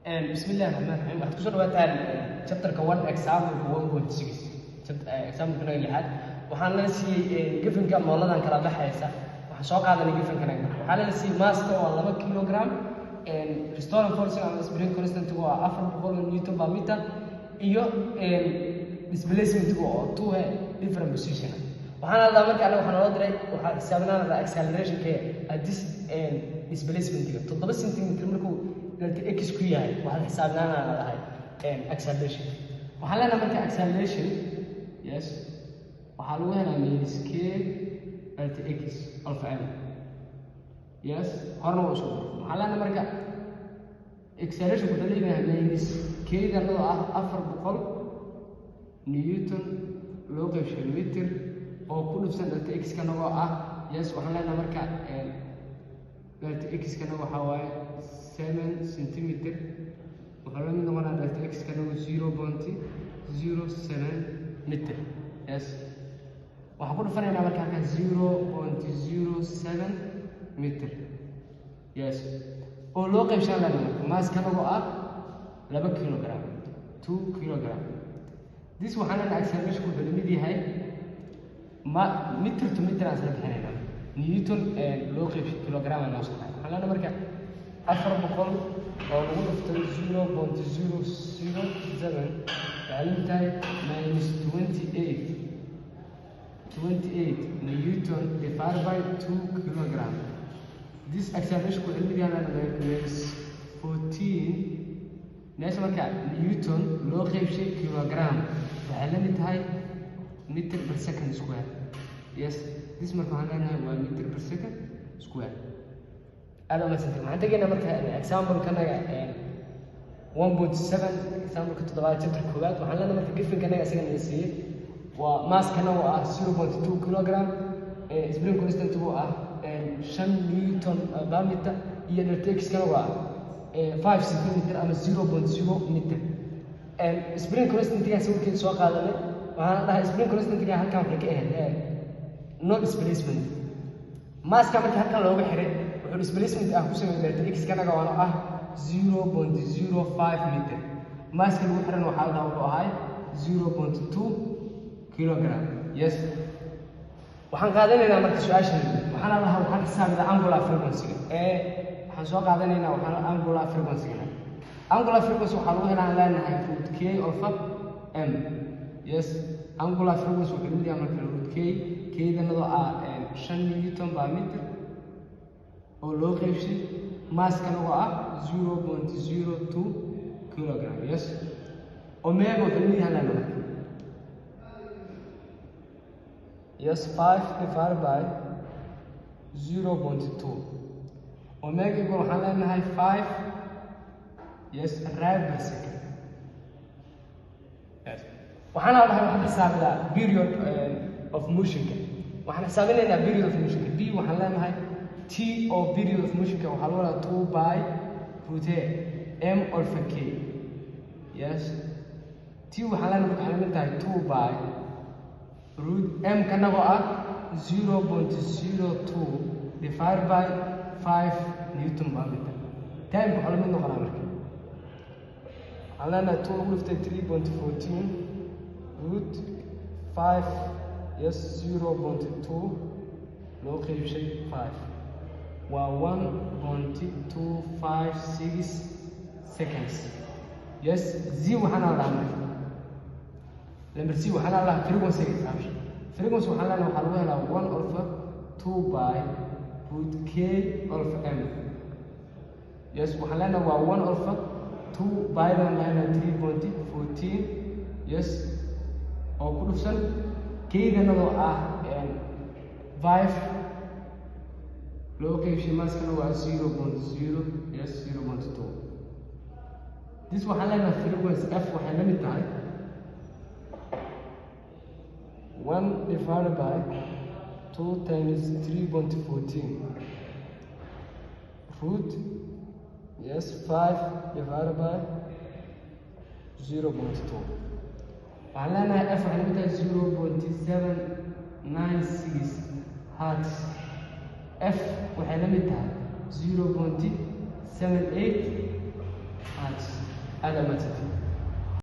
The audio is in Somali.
بسم الله الرحمن الرحيم. waxaad ku soo dhawaataan chapterka 1 example 1.6 example kana lixaad waxaan la siiyay gifanka mooladan kala baxaysa waxaan soo qaadanay gifankan waxaa la siiyay mass-ka waa 2 kg restaurant force and spring constant waa 400 newton per meter iyo displacement waa 2 different position waxaan la markaa waxaan loo diray waxa xisaabinayna acceleration ka this displacement 7 cm markuu delta x ku yahay waxa xisaabinayna lahayd acceleration waxaan leenahay markaa acceleration yes waxaa lagu helaa minus k delta x alpha m yes horna waa soo waxaan leenahay markaa acceleration ku dhaliga minus k danado ah 400 newton loo qaybshay meter oo ku dhufsan delta x kana oo ah yes waxaan leenahay markaa delta x kana waxa waaye 7 cm waxaa la mid noqonaa delta x kana 0.07 meter yes waxaan ku dhufanaynaa markaa halkan 0.07 meter yes oo loo qaybshan leenahay mass kana oo ah 2 kg 2 kg this waxaan leenahay acceleration ku mid yahay meter to meter aan isla bixinayna newton loo qaybshay kilogram aan soo qaadanay waxaan leenahay markaa 400 oo lagu dhuftay 0.007 waxay minus 28 newton divided by 2 kg this acceleration ku mid yahay minus 14 meesha markaa newton loo qaybshay kilogram waxay la mid tahay meter per second square yes this marka waxaan leenahay waa meter per second square aad ma santi waxaan tagaynaa marka example kanaga 1.7 example ka toddobaad chapter koowaad waxaan leenahay marka gifanka kanaga isaga la siiyay waa mass kana oo ah 0.2 kg spring constant oo ah 5 newton per meter iyo delta x kana waa 5 cm ama 0.0 meter spring constant ka sawirkiisa soo qaadanay waxaan dhahay spring constant ka halkan waxa ka ahayd no displacement mass ka marka halkan looga xiray wuxuu displacement ah ku sameeyay delta x kana waa ah 0.05 meter mass ka lagu xiran waxa la dhahaa ahay 0.2 kg yes waxaan qaadanaynaa marka su'aashan waxaan la dhahaa waxaan xisaabinaa angular frequency waxaan soo qaadanaynaa waxaan angular frequency angular frequency waxa lagu helaa leenahay root k of m yes angular frequency wuxuu mid yahay marka root k danado ah 5 newton per meter oo loo qaybshay mass kana waa 0.02 kg yes omega wuxuu mid yahay leenahay yes 5 divided by 0.2 omega equal waxaan leenahay 5 yes rad per second yes waxaan la dhahay waxaan xisaabinaa period of motion waxaan xisaabinaynaa period of motion b waxaan leenahay t of period of motion waxaa loo leeyahay 2 by root m alpha k yes t waxaan leenahay 2 by root m kana waa 0.02 divided by 5 newton per meter time waxaa la mid noqonaa marka waxaan leenahay 2 lagu dhuftay 3.14 root 5 yes 0.2 loo qaybshay 5 waa 1.256 seconds yes z waxaan la dhahnay number c waxaan la dhahnay frequency waxaan leenahay waxa lagu helaa 1 alpha 2 by root k alpha m yes waxaan leenahay waa 1 alpha 2 by 3.14 yes oo ku dhufsan keyganadoo ah 5 loo qaybshay maskana waa 0.0 yes 0.2 this waxaan leenahay frequency f waxay la mid tahay 1 divided by 2 times 3.14 root yes 5 divided by 0.2 waxaan leenahay f waxay la mid tahay 0.796 hertz f waxay la mid tahay 0.78 hertz aad amaadsantiin